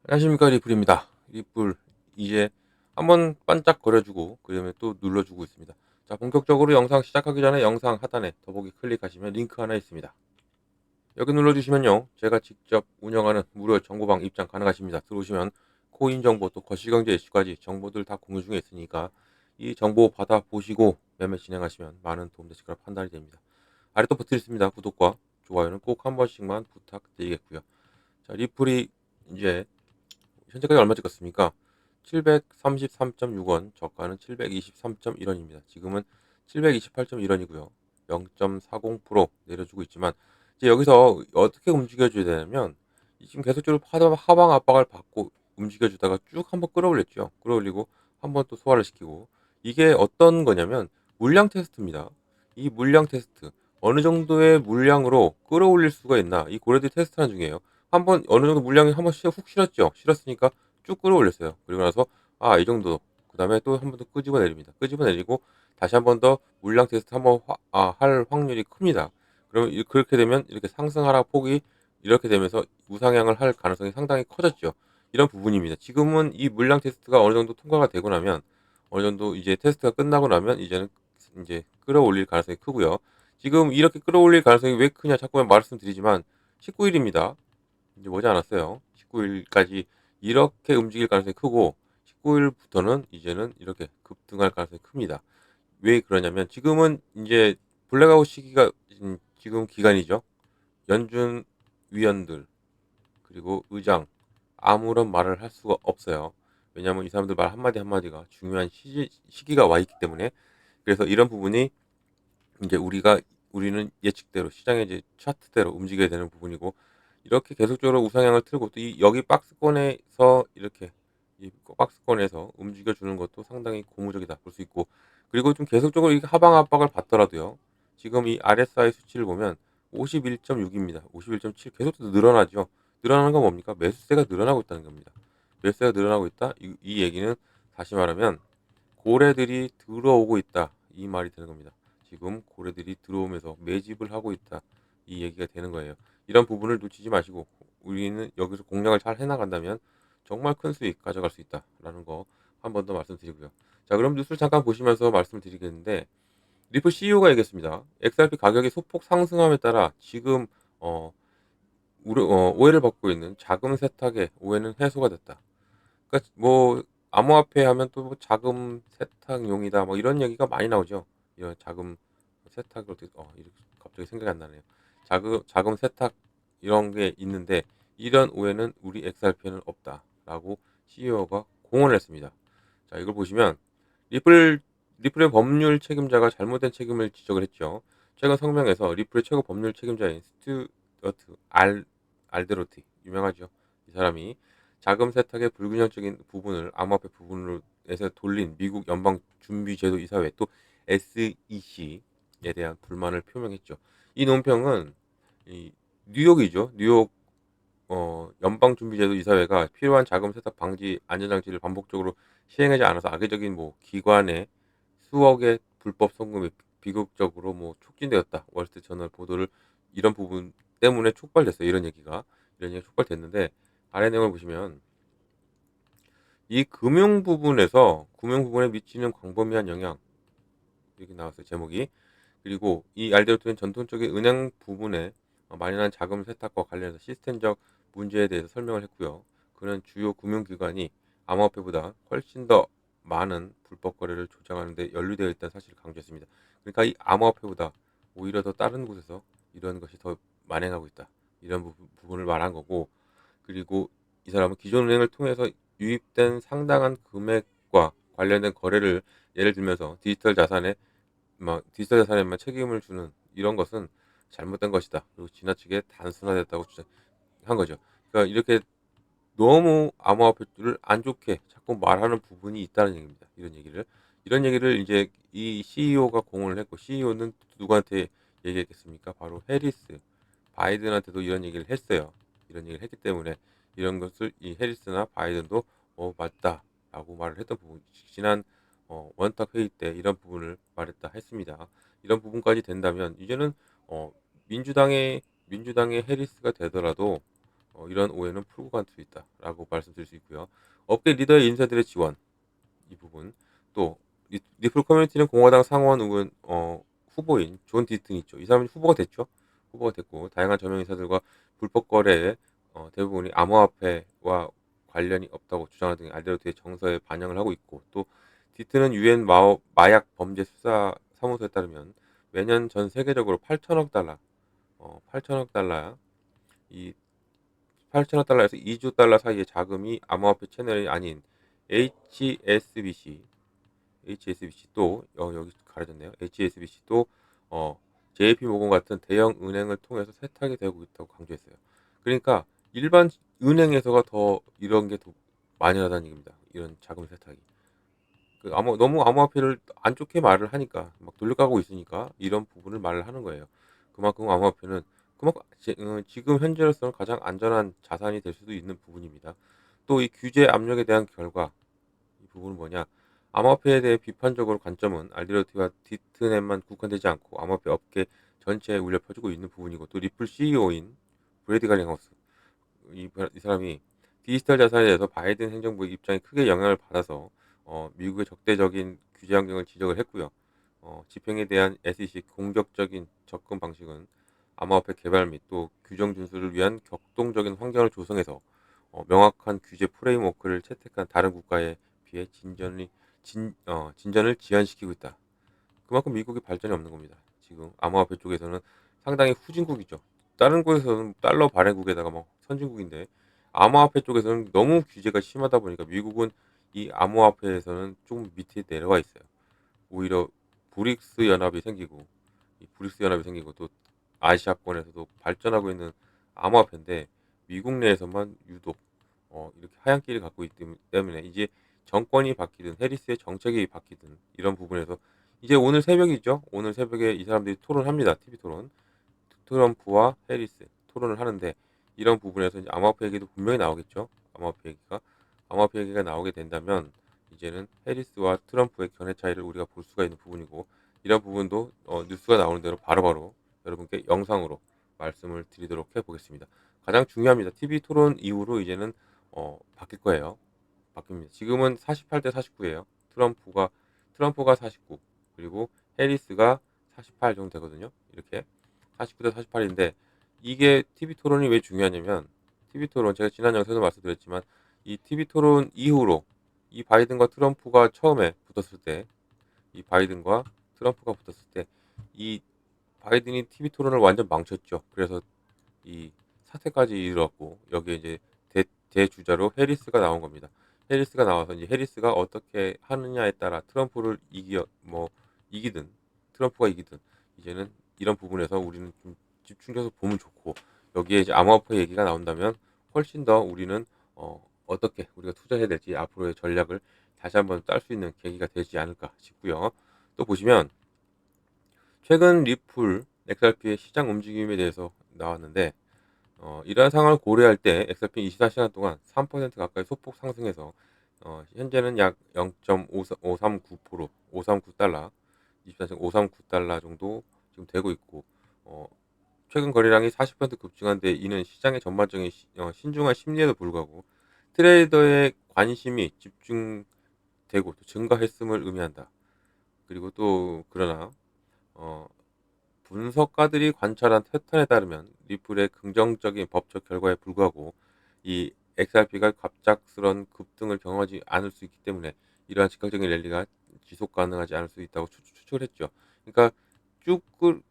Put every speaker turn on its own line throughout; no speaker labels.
안녕하십니까, 리플입니다. 리플 이제 한번 반짝거려주고 그다음에 또 눌러주고 있습니다. 자, 본격적으로 영상 시작하기 전에 영상 하단에 더보기 클릭하시면 링크 하나 있습니다. 여기 눌러주시면요, 제가 직접 운영하는 무료 정보방 입장 가능하십니다. 들어오시면 코인 정보 또 거시경제 이슈까지 정보들 다 공유 중에 있으니까 이 정보 받아 보시고 매매 진행하시면 많은 도움 되실 거라 판단이 됩니다. 아래 또 버튼 있습니다. 구독과 좋아요는 꼭 한 번씩만 부탁드리겠고요. 자, 리플이 이제 현재까지 얼마 찍었습니까? 733.6원, 저가는 723.1원입니다. 지금은 728.1원이고요. 0.40% 내려주고 있지만 이제 여기서 어떻게 움직여줘야 되냐면 지금 계속적으로 하방 압박을 받고 움직여주다가 쭉 한번 끌어올렸죠. 끌어올리고 한번 또 소화를 시키고 이게 어떤 거냐면 물량 테스트입니다. 이 물량 테스트 어느 정도의 물량으로 끌어올릴 수가 있나 이 고래들 테스트하는 중이에요. 한번 어느 정도 물량이 한번 훅 실었죠. 실었으니까 쭉 끌어올렸어요. 그리고 나서 이 정도. 그다음에 또 한 번 더 끄집어 내립니다. 끄집어 내리고 다시 한 번 더 물량 테스트 한번 할 확률이 큽니다. 그러면 그렇게 되면 이렇게 상승하락 폭이 이렇게 되면서 우상향을 할 가능성이 상당히 커졌죠. 이런 부분입니다. 지금은 이 물량 테스트가 어느 정도 통과가 되고 나면 어느 정도 이제 테스트가 끝나고 나면 이제는 이제 끌어올릴 가능성이 크고요. 지금 이렇게 끌어올릴 가능성이 왜 크냐 자꾸만 말씀드리지만 19일입니다. 이제 머지않았어요. 19일까지 이렇게 움직일 가능성이 크고 19일부터는 이제는 이렇게 급등할 가능성이 큽니다. 왜 그러냐면 지금은 이제 블랙아웃 시기가 지금 기간이죠. 연준 위원들 그리고 의장 아무런 말을 할 수가 없어요. 왜냐하면 이 사람들 말 한마디 한마디가 중요한 시기가 와 있기 때문에 그래서 이런 부분이 이제 우리는 예측대로 시장의 이제 차트대로 움직여야 되는 부분이고 이렇게 계속적으로 우상향을 틀고 또 이 여기 박스권에서 이렇게 이 박스권에서 움직여 주는 것도 상당히 고무적이다 볼 수 있고 그리고 좀 계속적으로 이 하방 압박을 받더라도요. 지금 이 RSI 수치를 보면 51.6입니다. 51.7 계속 늘어나죠. 늘어나는 건 뭡니까? 매수세가 늘어나고 있다는 겁니다. 매수세가 늘어나고 있다. 이 얘기는 다시 말하면 고래들이 들어오고 있다. 이 말이 되는 겁니다. 지금 고래들이 들어오면서 매집을 하고 있다. 이 얘기가 되는 거예요. 이런 부분을 놓치지 마시고 우리는 여기서 공략을 잘 해나간다면 정말 큰 수익 가져갈 수 있다라는 거 한 번 더 말씀드리고요. 자, 그럼 뉴스를 잠깐 보시면서 말씀드리겠는데 리플 CEO가 얘기했습니다. XRP 가격이 소폭 상승함에 따라 지금 어, 오해를 받고 있는 자금 세탁의 오해는 해소가 됐다. 그러니까 뭐 암호화폐 하면 또뭐 자금 세탁용이다 뭐 이런 얘기가 많이 나오죠. 이런 자금 세탁을 어떻게 이렇게 갑자기 생각이 안 나네요. 자금 세탁 이런 게 있는데 이런 오해는 우리 XRP에는 없다라고 CEO가 공언을 했습니다. 자, 이걸 보시면 리플 리플의 법률 책임자가 잘못된 책임을 지적을 했죠. 최근 성명에서 리플의 최고 법률 책임자인 스튜어트 알데로티 유명하죠. 이 사람이 자금 세탁의 불균형적인 부분을 암호화폐 부분으로 해서 돌린 미국 연방준비제도 이사회 또 SEC에 대한 불만을 표명했죠. 이 논평은 이 뉴욕이죠. 뉴욕 연방준비제도 이사회가 필요한 자금 세탁 방지 안전장치를 반복적으로 시행하지 않아서 악의적인 뭐 기관의 수억의 불법 송금이 비극적으로 뭐 촉진되었다. 월스트리트저널 보도를 이런 부분 때문에 촉발됐어요. 이런 얘기가 촉발됐는데 아래 내용을 보시면 이 금융 부분에 미치는 광범위한 영향 이렇게 나왔어요. 제목이. 그리고 이 알데르토는 전통적인 은행 부분에 마련한 자금 세탁과 관련해서 시스템적 문제에 대해서 설명을 했고요. 그는 주요 금융기관이 암호화폐보다 훨씬 더 많은 불법 거래를 조장하는 데 연루되어 있다는 사실을 강조했습니다. 그러니까 이 암호화폐보다 오히려 더 다른 곳에서 이런 것이 더 만행하고 있다. 이런 부분을 말한 거고 그리고 이 사람은 기존 은행을 통해서 유입된 상당한 금액과 관련된 거래를 예를 들면서 디지털 자산에만 책임을 주는 이런 것은 잘못된 것이다. 그리고 지나치게 단순화됐다고 주장한 거죠. 그러니까 이렇게 너무 암호화폐를 안 좋게 자꾸 말하는 부분이 있다는 얘기입니다. 이런 얘기를 이제 이 CEO가 공언을 했고 CEO는 누구한테 얘기했겠습니까? 바로 해리스 바이든한테도 이런 얘기를 했어요. 이런 얘기를 했기 때문에 이런 것을 이 해리스나 바이든도 맞다라고 말을 했던 부분 지난 원탁 회의 때 이런 부분을 말했다 했습니다. 이런 부분까지 된다면 이제는 어, 민주당의 해리스가 되더라도 이런 오해는 풀고 갈 수 있다라고 말씀드릴 수 있고요. 업계 리더의 인사들의 지원 이 부분 또 리플 커뮤니티는 공화당 상원 의원 후보인 존 디튼이 있죠. 이 사람이 후보가 됐죠. 후보가 됐고 다양한 저명 인사들과 불법 거래에 대부분이 암호화폐와 관련이 없다고 주장하는 등 알데르티의 정서에 반영을 하고 있고 또 디튼은 유엔 마약 범죄 수사 사무소에 따르면 매년 전 세계적으로 8천억 달러, 8천억 달러 이 8천억 달러에서 2조 달러 사이의 자금이 암호화폐 채널이 아닌 HSBC HSBC 또 여기 가려졌네요. HSBC 또 어, JP모건 같은 대형 은행을 통해서 세탁이 되고 있다고 강조했어요. 그러니까 일반 은행에서가 더 이런 게 더 많이 나다는 얘기입니다. 이런 자금 세탁이. 너무 암호화폐를 안 좋게 말을 하니까 막 돌려가고 있으니까 이런 부분을 말을 하는 거예요. 그만큼 암호화폐는 지금 현재로서는 가장 안전한 자산이 될 수도 있는 부분입니다. 또 이 규제 압력에 대한 결과 이 부분은 뭐냐? 암호화폐에 대해 비판적으로 관점은 알데르티와 디트넷만 국한되지 않고 암호화폐 업계 전체에 울려 퍼지고 있는 부분이고 또 리플 CEO인 브래디 갈링하우스 이 사람이 디지털 자산에 대해서 바이든 행정부의 입장이 크게 영향을 받아서 미국의 적대적인 규제 환경을 지적을 했고요. 집행에 대한 SEC 공격적인 접근 방식은 암호화폐 개발 및 또 규정 준수를 위한 격동적인 환경을 조성해서 명확한 규제 프레임워크를 채택한 다른 국가에 비해 진전을 지연시키고 있다. 그만큼 미국이 발전이 없는 겁니다. 지금 암호화폐 쪽에서는 상당히 후진국이죠. 다른 곳에서는 달러 발행국에다가 뭐 선진국인데 암호화폐 쪽에서는 너무 규제가 심하다 보니까 미국은 이 암호화폐에서는 좀 밑에 내려와 있어요. 오히려 브릭스 연합이 생기고 또 아시아권에서도 발전하고 있는 암호화폐인데 미국 내에서만 유독 이렇게 하얀 길을 갖고 있기 때문에 이제 정권이 바뀌든 해리스의 정책이 바뀌든 이런 부분에서 이제 오늘 새벽이죠. 오늘 새벽에 이 사람들이 토론합니다. TV 토론. 트럼프와 해리스 토론을 하는데 이런 부분에서 이제 암호화폐 얘기도 분명히 나오겠죠. 암호화폐 얘기가 나오게 된다면 이제는 해리스와 트럼프의 견해 차이를 우리가 볼 수가 있는 부분이고 이런 부분도 뉴스가 나오는 대로 바로바로 여러분께 영상으로 말씀을 드리도록 해보겠습니다. 가장 중요합니다. TV 토론 이후로 이제는 바뀔 거예요. 바뀝니다. 지금은 48대 49예요. 트럼프가 49 그리고 해리스가 48 정도 되거든요. 이렇게 49대 48인데 이게 TV 토론이 왜 중요하냐면 TV 토론 제가 지난 영상에서 말씀드렸지만 이 TV 토론 이후로 이 바이든과 트럼프가 처음에 붙었을 때 이 바이든과 트럼프가 붙었을 때 이 바이든이 TV 토론을 완전 망쳤죠. 그래서 이 사태까지 이르렀고 여기에 이제 대주자로 해리스가 나온 겁니다. 해리스가 나와서 이제 해리스가 어떻게 하느냐에 따라 이기든 트럼프가 이기든 이제는 이런 부분에서 우리는 좀 집중해서 보면 좋고 여기에 이제 암호화폐 얘기가 나온다면 훨씬 더 우리는 어떻게 우리가 투자해야 될지 앞으로의 전략을 다시 한번 짤 수 있는 계기가 되지 않을까 싶고요. 또 보시면 최근 리플 XRP의 시장 움직임에 대해서 나왔는데 이러한 상황을 고려할 때 XRP 24시간 동안 3% 가까이 소폭 상승해서 현재는 약 0.539% 539달러 24시간 539달러 정도 지금 되고 있고 최근 거래량이 40% 급증한 데 이는 시장의 전반적인 신중한 심리에도 불구하고 트레이더의 관심이 집중되고 또 증가했음을 의미한다. 그리고 또 그러나 어, 분석가들이 관찰한 패턴에 따르면 리플의 긍정적인 법적 결과에 불구하고 이 XRP가 갑작스런 급등을 경험하지 않을 수 있기 때문에 이러한 즉각적인 랠리가 지속 가능하지 않을 수 있다고 추측을 했죠. 그러니까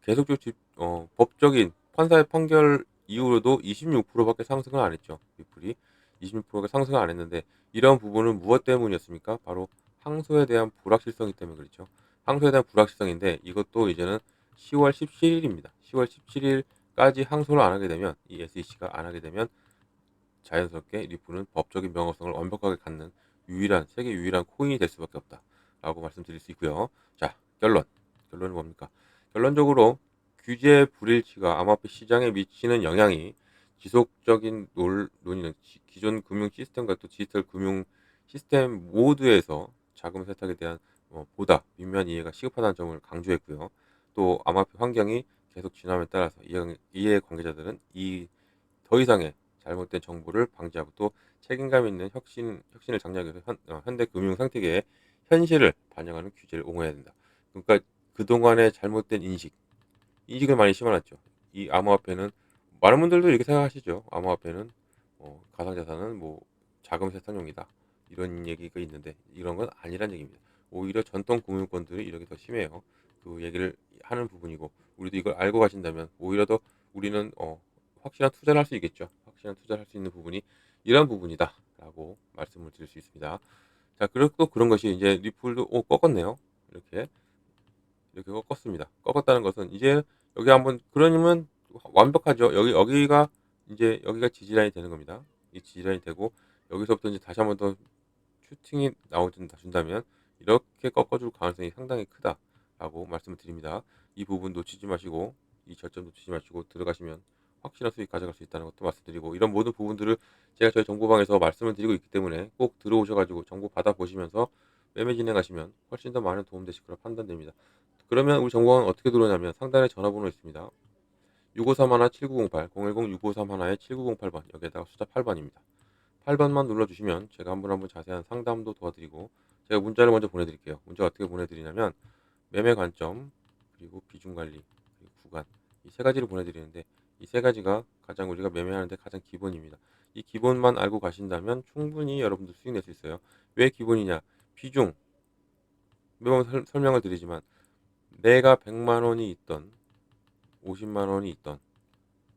계속적으로 법적인 판사의 판결 이후로도 26%밖에 상승을 안 했죠. 리플이 26%가 상승을 안 했는데 이런 부분은 무엇 때문이었습니까? 바로 항소에 대한 불확실성이 때문에 그렇죠. 항소에 대한 불확실성인데 이것도 이제는 10월 17일입니다. 10월 17일까지 항소를 안 하게 되면 이 SEC가 안 하게 되면 자연스럽게 리플은 법적인 명확성을 완벽하게 갖는 세계 유일한 코인이 될 수밖에 없다라고 말씀드릴 수 있고요. 자, 결론은 뭡니까? 결론적으로 규제 불일치가 암호화폐 시장에 미치는 영향이 지속적인 논의는 기존 금융 시스템과 또 디지털 금융 시스템 모두에서 자금 세탁에 대한 보다 민감한 이해가 시급하다는 점을 강조했고요. 또 암호화폐 환경이 계속 진화함에 따라서 이해 관계자들은 더 이상의 잘못된 정보를 방지하고 또 책임감 있는 혁신을 장려하기 위해서 현대 금융 생태계의 현실을 반영하는 규제를 옹호해야 된다. 그러니까 그동안의 잘못된 인식을 많이 심어놨죠. 이 암호화폐는 많은 분들도 이렇게 생각하시죠. 암호화폐는 가상자산은 뭐 자금 세탁용이다. 이런 얘기가 있는데 이런 건 아니란 얘기입니다. 오히려 전통 금융권들이 이렇게 더 심해요. 그 얘기를 하는 부분이고 우리도 이걸 알고 가신다면 오히려 더 우리는 확실한 투자를 할 수 있겠죠. 확실한 투자를 할 수 있는 부분이 이런 부분이다라고 말씀을 드릴 수 있습니다. 자, 그리고 또 그런 것이 이제 리플도 꺾었네요. 이렇게 꺾었습니다. 꺾었다는 것은 이제 여기 한번 그러면 완벽하죠. 여기가 이제 여기가 지지라인이 되는 겁니다. 이 지지라인이 되고 여기서부터 이제 다시 한번 더 슈팅이 준다면 이렇게 꺾어줄 가능성이 상당히 크다라고 말씀을 드립니다. 이 부분 놓치지 마시고 이 저점 놓치지 마시고 들어가시면 확실한 수익 가져갈 수 있다는 것도 말씀드리고 이런 모든 부분들을 제가 저희 정보방에서 말씀을 드리고 있기 때문에 꼭 들어오셔가지고 정보 받아보시면서 매매 진행하시면 훨씬 더 많은 도움 되실 거라 판단됩니다. 그러면 우리 정보방은 어떻게 들어오냐면 상단에 전화번호 있습니다. 6531-7908, 010-6531-7908번 여기에다가 숫자 8번입니다. 8번만 눌러주시면 제가 한 분 한 분 자세한 상담도 도와드리고 제가 문자를 먼저 보내드릴게요. 문자 어떻게 보내드리냐면 매매 관점 그리고 비중 관리 그리고 구간 이 세 가지를 보내드리는데 이 세 가지가 가장 우리가 매매하는데 가장 기본입니다. 이 기본만 알고 가신다면 충분히 여러분들 수익 낼 수 있어요. 왜 기본이냐? 비중 매번 설명을 드리지만 내가 100만 원이 있던 50만 원이 있던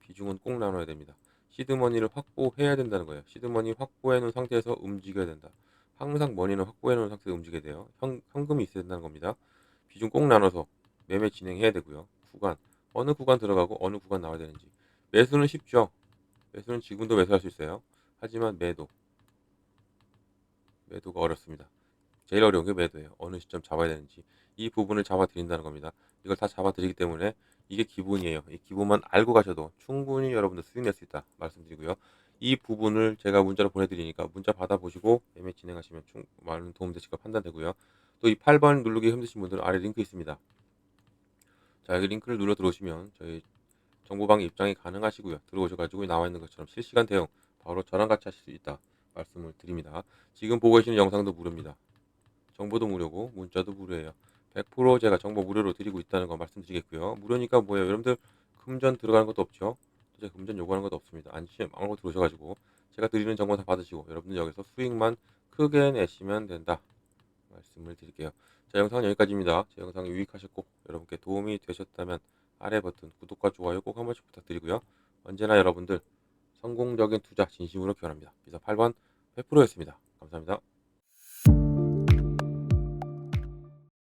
비중은 꼭 나눠야 됩니다. 시드머니를 확보해야 된다는 거예요. 시드머니 확보해 놓은 상태에서 움직여야 된다. 항상 머니는 확보해 놓은 상태에서 움직여야 돼요. 현금이 있어야 된다는 겁니다. 비중 꼭 나눠서 매매 진행해야 되고요. 구간, 어느 구간 들어가고 어느 구간 나와야 되는지. 매수는 쉽죠. 매수는 지금도 매수할 수 있어요. 하지만 매도가 어렵습니다. 제일 어려운 게 매도예요. 어느 시점 잡아야 되는지. 이 부분을 잡아 드린다는 겁니다. 이걸 다 잡아 드리기 때문에 이게 기본이에요. 이 기본만 알고 가셔도 충분히 여러분들 수익 낼 수 있다 말씀드리고요. 이 부분을 제가 문자로 보내드리니까 문자 받아보시고 매매 진행하시면 많은 도움 되실 거 판단되고요. 또 이 8번 누르기 힘드신 분들은 아래 링크 있습니다. 자, 여기 링크를 눌러 들어오시면 저희 정보방 입장이 가능하시고요. 들어오셔가지고 나와 있는 것처럼 실시간 대응 바로 저랑 같이 하실 수 있다 말씀을 드립니다. 지금 보고 계시는 영상도 무료입니다. 정보도 무료고 문자도 무료예요. 100% 제가 정보 무료로 드리고 있다는 거 말씀드리겠고요. 무료니까 뭐예요? 여러분들 금전 들어가는 것도 없죠. 제가 금전 요구하는 것도 없습니다. 안고 들어오셔가지고 제가 드리는 정보 다 받으시고 여러분들 여기서 수익만 크게 내시면 된다 말씀을 드릴게요. 자, 영상은 여기까지입니다. 제 영상이 유익하셨고 여러분께 도움이 되셨다면 아래 버튼 구독과 좋아요 꼭 한 번씩 부탁드리고요. 언제나 여러분들 성공적인 투자 진심으로 기원합니다. 비서 8번 100%였습니다. 감사합니다.